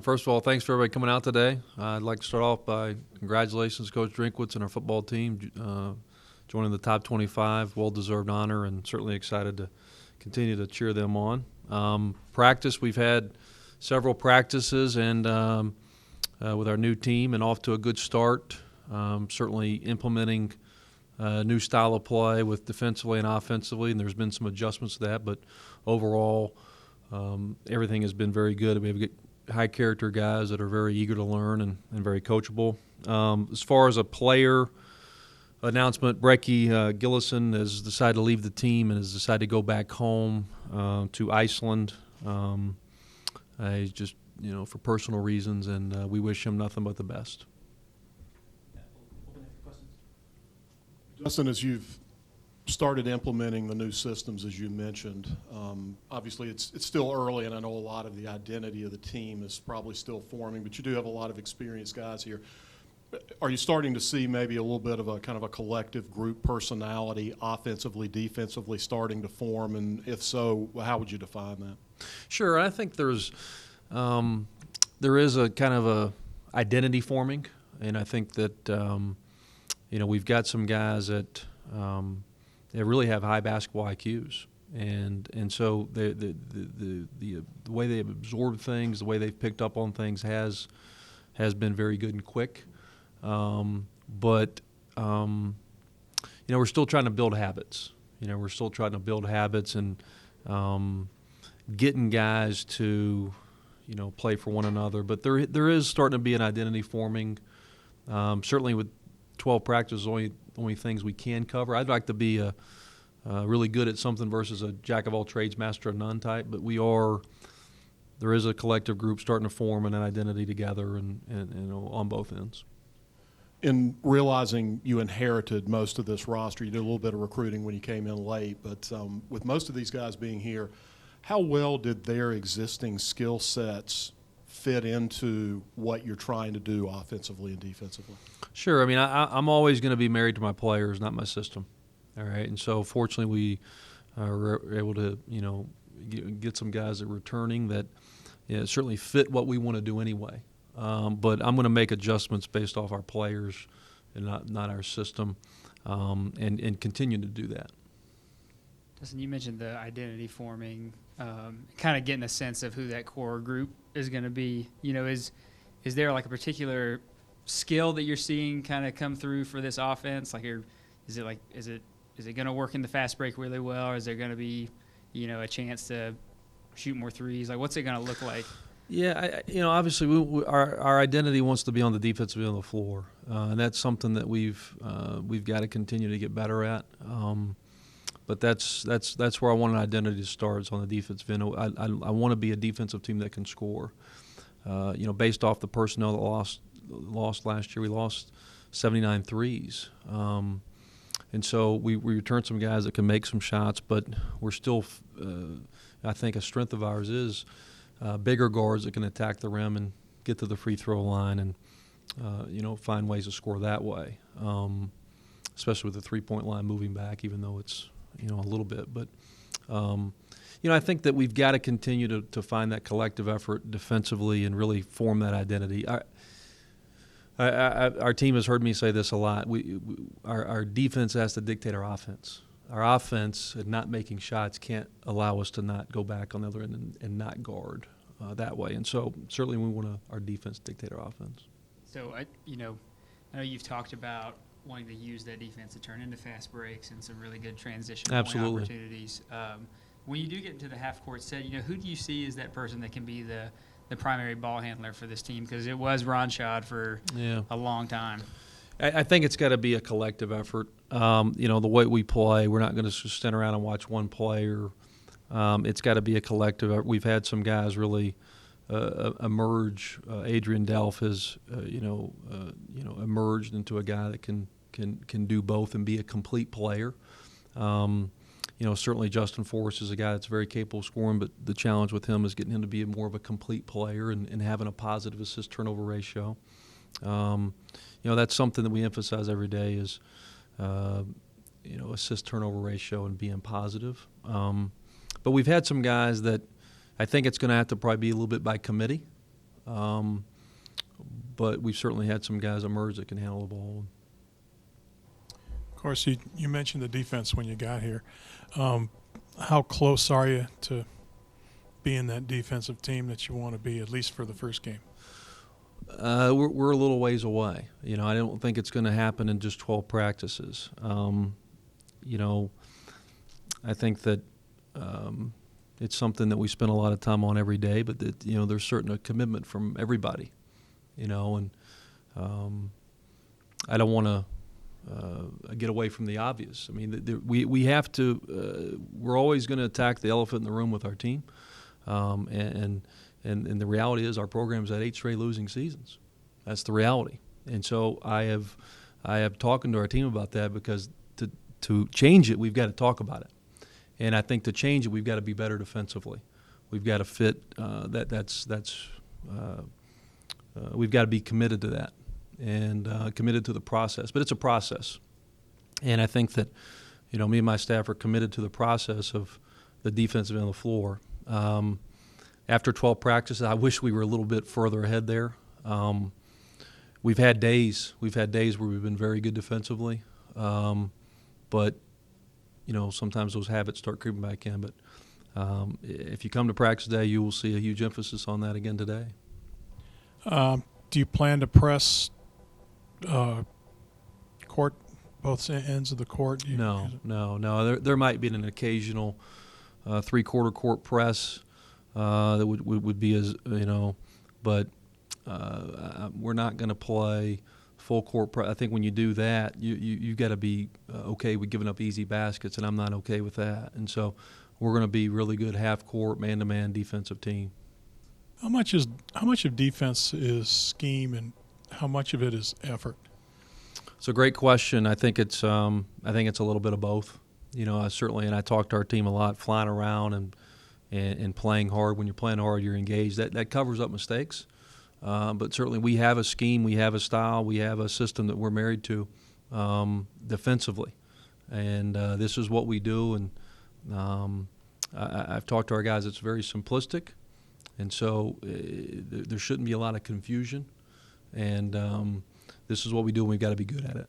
First of all, thanks for everybody coming out today. I'd like to start off by congratulations, Coach Drinkwitz and our football team, joining the top 25. Well-deserved honor, and certainly excited to continue to cheer them on. Practice, we've had several practices and with our new team and off to a good start. Certainly implementing a new style of play with defensively and offensively, and there's been some adjustments to that, but overall everything has been very good. We have high-character guys that are very eager to learn and very coachable. As far as a player announcement, Brecky Gillison has decided to leave the team and has decided to go back home to Iceland. Just for personal reasons, and we wish him nothing but the best. Justin, as you've started implementing the new systems, as you mentioned, obviously it's still early, and I know a lot of the identity of the team is probably still forming, but you do have a lot of experienced guys here. Are you starting to see maybe a little bit of a kind of a collective group personality, offensively, defensively, starting to form? And if so, how would you define that? Sure, I think there is a kind of a identity forming, and I think that we've got some guys that they really have high basketball IQs, and so the way they have absorbed things, the way they've picked up on things has been very good and quick. But we're still trying to build habits. We're still trying to build habits and getting guys to play for one another. But there is starting to be an identity forming. Certainly with 12 practices, only things we can cover. I'd like to be really good at something versus a jack of all trades, master of none type. But there is a collective group starting to form and an identity together, and on both ends. In realizing you inherited most of this roster, you did a little bit of recruiting when you came in late, but with most of these guys being here, how well did their existing skill sets fit into what you're trying to do offensively and defensively? Sure. I mean, I'm always going to be married to my players, not my system. All right. And so fortunately we are able to, get some guys that are returning that certainly fit what we want to do anyway. But I'm going to make adjustments based off our players and not our system, and continue to do that. Justin, you mentioned the identity forming, kind of getting a sense of who that core group is going to be. Is there like a particular skill that you're seeing kind of come through for this offense? Is it going to work in the fast break really well, or is there going to be a chance to shoot more threes? What's it going to look like? Yeah, obviously our identity wants to be on the defensive end of the floor, and that's something that we've got to continue to get better at. But that's where I want an identity to start, is on the defensive end. I want to be a defensive team that can score. Based off the personnel that lost last year, we lost 79 threes. And so we returned some guys that can make some shots, but we're still, I think a strength of ours is bigger guards that can attack the rim and get to the free throw line and, find ways to score that way, especially with the three-point line moving back, even though it's, a little bit. But, I think that we've got to continue to find that collective effort defensively and really form that identity. Our team has heard me say this a lot. Our defense has to dictate our offense. Our offense and not making shots can't allow us to not go back on the other end and not guard that way. And so certainly we want our defense to dictate our offense. So, I know you've talked about wanting to use that defense to turn into fast breaks and some really good transition point opportunities. When you do get into the half-court set, who do you see as that person that can be the primary ball handler for this team? Because it was Ron Schad for a long time. I think it's got to be a collective effort. The way we play, we're not going to just stand around and watch one player. It's got to be a collective effort. We've had some guys really emerge. Adrian Delph has, emerged into a guy that can do both and be a complete player. Certainly Justin Forrest is a guy that's very capable of scoring, but the challenge with him is getting him to be more of a complete player and having a positive assist-turnover ratio. That's something that we emphasize every day is, assist-turnover ratio and being positive. But we've had some guys that I think it's going to have to probably be a little bit by committee. But we've certainly had some guys emerge that can handle the ball. Of course, you mentioned the defense when you got here. How close are you to being that defensive team that you want to be, at least for the first game? We're a little ways away. You know, I don't think it's going to happen in just 12 practices. You know, I think that it's something that we spend a lot of time on every day, but that, you know, there's certain commitment from everybody, you know, and I don't want to get away from the obvious. I mean, we have to. We're always going to attack the elephant in the room with our team, and the reality is our program's had 8 straight losing seasons. That's the reality. And so I have talking to our team about that, because to change it, we've got to talk about it. And I think to change it, we've got to be better defensively. We've got to fit. We've got to be committed to that, and committed to the process. But it's a process, and I think that, you know, me and my staff are committed to the process of the defensive end of the floor. After 12 practices, I wish we were a little bit further ahead there. We've had days where we've been very good defensively, but you know, sometimes those habits start creeping back in. But if you come to practice today, you will see a huge emphasis on that again today. Do you plan to press court, both ends of the court? No. There might be an occasional three-quarter court press that would be, as you know, but we're not going to play full court press. I think when you do that, you got to be okay with giving up easy baskets, and I'm not okay with that. And so we're going to be really good half court, man-to-man defensive team. How much of defense is scheme, and how much of it is effort? It's a great question. I think it's a little bit of both. You know, I talk to our team a lot, flying around and playing hard. When you're playing hard, you're engaged. That covers up mistakes. But certainly we have a scheme, we have a style, we have a system that we're married to defensively. And this is what we do. And I've talked to our guys, it's very simplistic. And so there shouldn't be a lot of confusion. And this is what we do, and we've got to be good at it.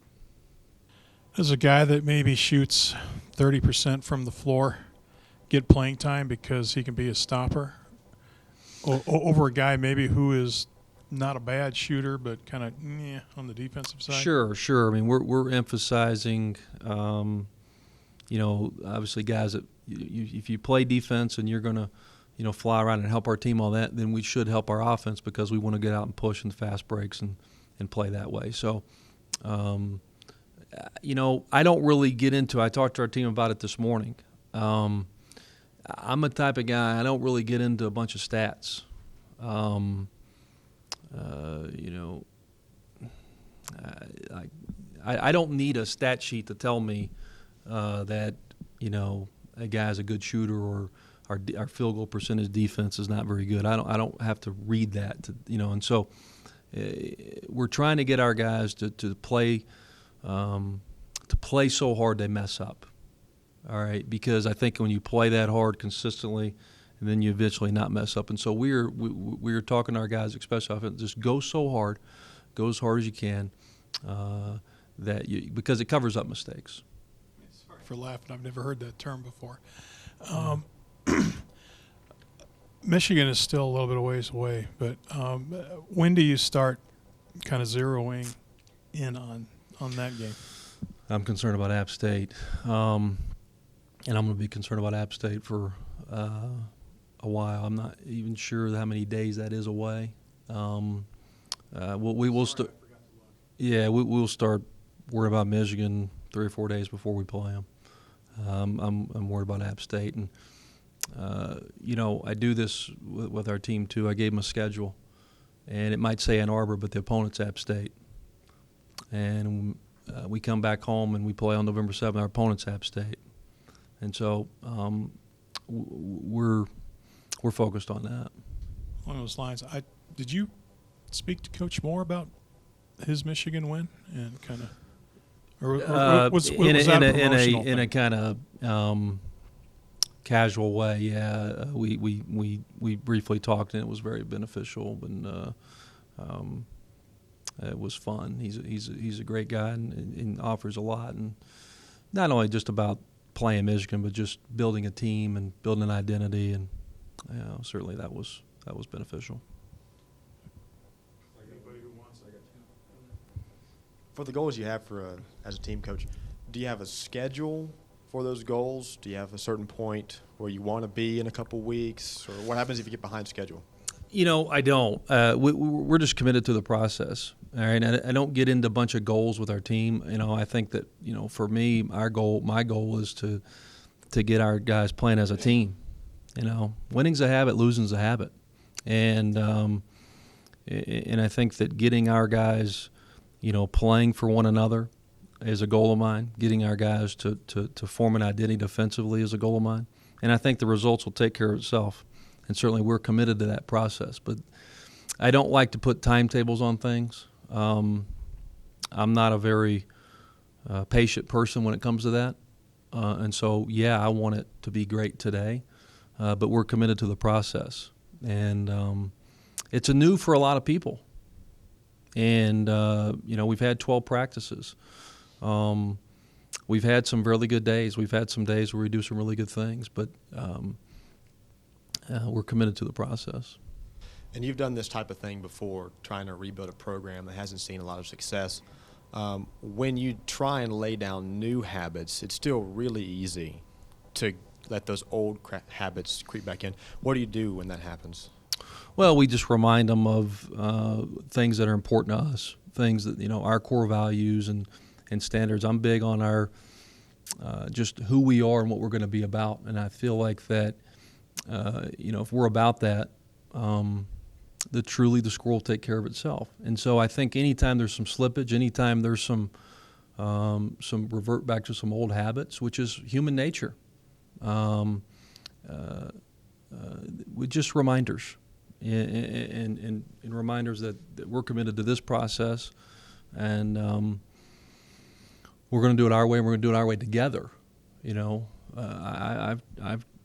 Does a guy that maybe shoots 30% from the floor get playing time because he can be a stopper over a guy maybe who is not a bad shooter but kind of on the defensive side? Sure. I mean, we're emphasizing, you know, obviously guys that if you play defense and you're going to, you know, fly around and help our team, all that, then we should help our offense, because we want to get out and push in fast breaks and play that way. So, you know, I don't really get into – I talked to our team about it this morning. I'm a type of guy, I don't really get into a bunch of stats. You know, I don't need a stat sheet to tell me that, you know, a guy's a good shooter or our field goal percentage defense is not very good. I don't have to read that, you know. And so we're trying to get our guys to play so hard they mess up. All right, because I think when you play that hard consistently, and then you eventually not mess up. And so we're talking to our guys, especially offense, just go so hard, go as hard as you can, because it covers up mistakes. Sorry for laughing. I've never heard that term before. Michigan is still a little bit of ways away, but when do you start kind of zeroing in on that game? I'm concerned about App State, and I'm going to be concerned about App State for a while. I'm not even sure how many days that is away. We will start. Yeah, we'll start worrying about Michigan 3 or 4 days before we play them. I'm worried about App State, and you know, I do this with our team too. I gave them a schedule, and it might say Ann Arbor, but the opponent's App State. And we come back home and we play on November 7th. Our opponent's App State, and so we're focused on that. Along those lines, did you speak to Coach Moore about his Michigan win and kind of, or was that a promotional thing? In a kind of casual way, yeah. We briefly talked, and it was very beneficial, and it was fun. He's a great guy, and offers a lot, and not only just about playing Michigan, but just building a team and building an identity, and certainly that was beneficial. For the goals you have as a team coach, do you have a schedule for those goals? Do you have a certain point where you want to be in a couple weeks, or what happens if you get behind schedule? I don't. We're just committed to the process. All right, I don't get into a bunch of goals with our team. I think that for me, my goal is to get our guys playing as a team. Winning's a habit, losing's a habit, and I think that getting our guys, playing for one another is a goal of mine. Getting our guys to form an identity defensively is a goal of mine, and I think the results will take care of itself. And certainly we're committed to that process. But I don't like to put timetables on things. I'm not a very patient person when it comes to that. And so, I want it to be great today, but we're committed to the process. And it's new for a lot of people. And, we've had 12 practices. We've had some really good days. We've had some days where we do some really good things, but we're committed to the process. And you've done this type of thing before, trying to rebuild a program that hasn't seen a lot of success. When you try and lay down new habits, it's still really easy to let those old habits creep back in. What do you do when that happens? Well, we just remind them of things that are important to us, things that, our core values and standards. I'm big on our just who we are and what we're going to be about. And I feel like that, if we're about that, the score will take care of itself. And so I think anytime there's some slippage, anytime there's some revert back to some old habits, which is human nature, with just reminders and reminders that we're committed to this process, and we're going to do it our way, and we're going to do it our way together.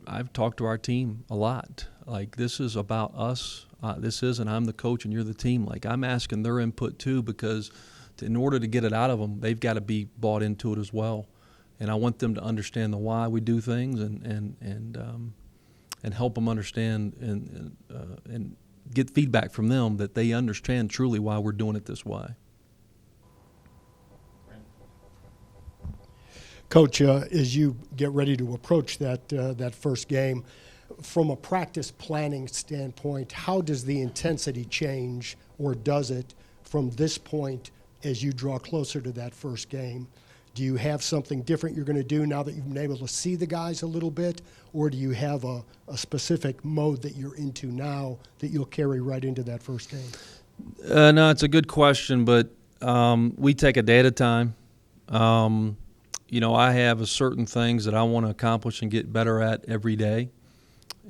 I've talked to our team a lot. Like, this is about us. This isn't I'm the coach and you're the team. Like, I'm asking their input too, because in order to get it out of them, they've got to be bought into it as well. And I want them to understand the why we do things, and help them understand and get feedback from them that they understand truly why we're doing it this way. Coach, as you get ready to approach that first game, from a practice planning standpoint, how does the intensity change, or does it, from this point as you draw closer to that first game? Do you have something different you're going to do now that you've been able to see the guys a little bit, or do you have a specific mode that you're into now that you'll carry right into that first game? No, it's a good question, but we take a day at a time. I have certain things that I want to accomplish and get better at every day,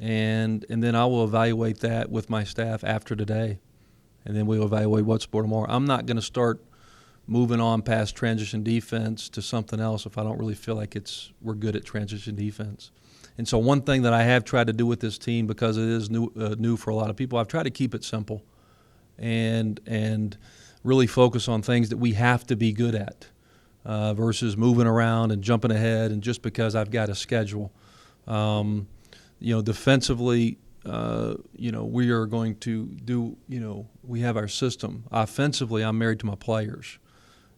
and then I will evaluate that with my staff after today, and then we'll evaluate what's for tomorrow. I'm not going to start moving on past transition defense to something else if I don't really feel like we're good at transition defense. And so one thing that I have tried to do with this team, because it is new for a lot of people, I've tried to keep it simple and really focus on things that we have to be good at. Versus moving around and jumping ahead, and just because I've got a schedule. Defensively, we are going to do, we have our system. Offensively, I'm married to my players.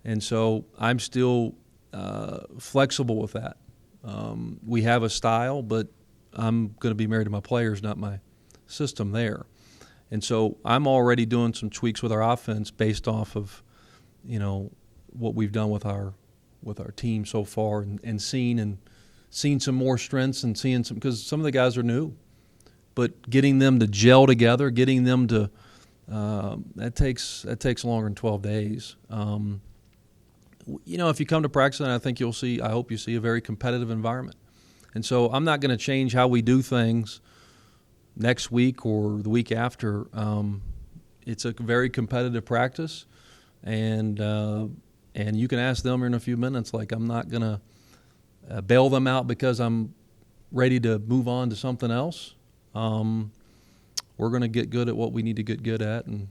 And so I'm still flexible with that. We have a style, but I'm going to be married to my players, not my system there. And so I'm already doing some tweaks with our offense based off of, what we've done with our team so far, and seen some more strengths, and seeing some, because some of the guys are new, but getting them to gel together, getting them to that takes longer than 12 days. If you come to practice, I hope you see a very competitive environment. And so I'm not going to change how we do things next week or the week after. It's a very competitive practice, and you can ask them in a few minutes. Like, I'm not going to bail them out because I'm ready to move on to something else, we're going to get good at what we need to get good at, and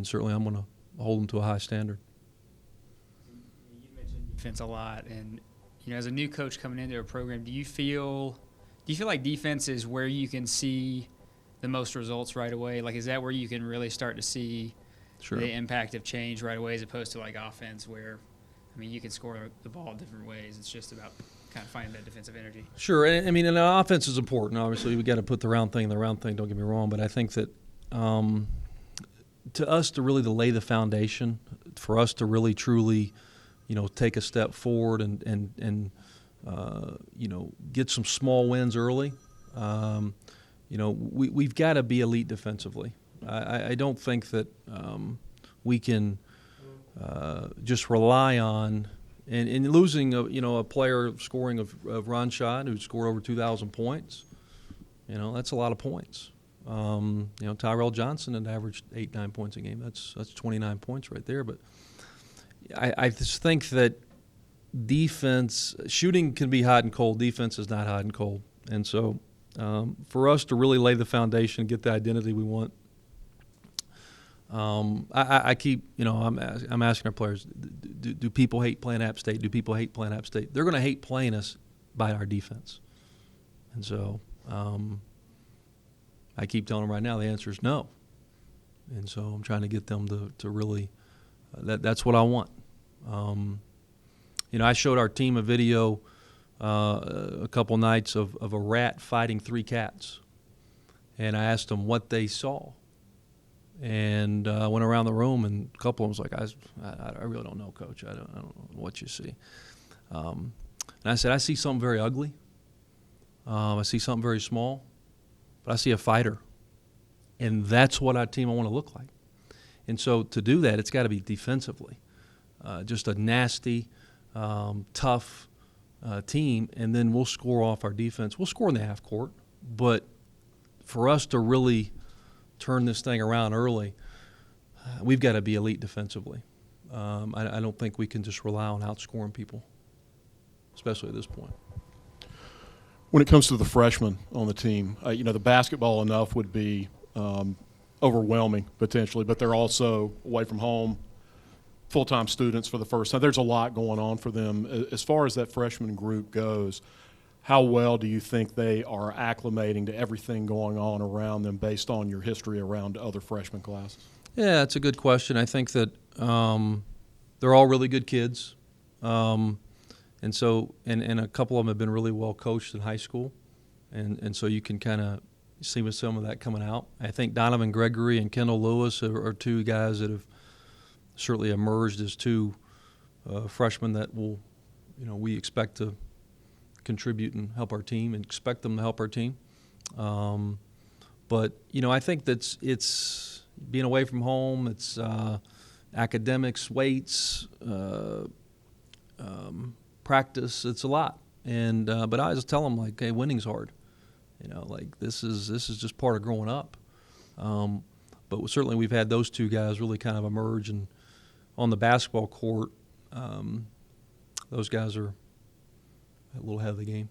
certainly I'm going to hold them to a high standard. You mentioned defense a lot, and as a new coach coming into a program, do you feel like defense is where you can see the most results right away? Like, is that where you can really start to see Sure. the impact of change right away, as opposed to like offense, where you can score the ball different ways? It's just about kind of finding that defensive energy. Sure. And the offense is important. Obviously, we got to put the round thing in the round thing. Don't get me wrong, but I think that to us to really lay the foundation, for us to really truly, take a step forward and get some small wins early. We've got to be elite defensively. I don't think that we can just rely on and losing a player scoring of Ron Schott, who scored over 2,000 points. That's a lot of points. Tyrell Johnson had averaged 8-9 points a game. That's 29 points right there. But I just think that defense, shooting can be hot and cold. Defense is not hot and cold. And so for us to really lay the foundation, get the identity we want, I keep, I'm asking our players, do people hate playing App State? Do people hate playing App State? They're going to hate playing us by our defense. And so I keep telling them right now the answer is no. And so I'm trying to get them to really, that's what I want. I showed our team a video a couple nights of a rat fighting 3 cats. And I asked them what they saw. And I went around the room, and a couple of them was like, I really don't know, Coach. I don't know what you see. And I said, I see something very ugly. I see something very small. But I see a fighter. And that's what our team I want to look like. And so to do that, it's got to be defensively. Just a nasty, tough team, and then we'll score off our defense. We'll score in the half court. But for us to really turn this thing around early, we've got to be elite defensively. I don't think we can just rely on outscoring people, especially at this point. When it comes to the freshmen on the team, the basketball enough would be overwhelming potentially, but they're also away from home, full-time students for the first time. There's a lot going on for them. As far as that freshman group goes, how well do you think they are acclimating to everything going on around them based on your history around other freshman classes? Yeah, that's a good question. I think that they're all really good kids. And so a couple of them have been really well coached in high school. And so you can kind of see some of that coming out. I think Donovan Gregory and Kendall Lewis are 2 guys that have certainly emerged as 2 freshmen that will, we expect to contribute and help our team, and expect them to help our team. But I think that it's being away from home. It's academics, weights, practice. It's a lot. And but I just tell them, like, hey, winning's hard. This is just part of growing up. But certainly we've had those 2 guys really kind of emerge, and on the basketball court, those guys are a little ahead of the game.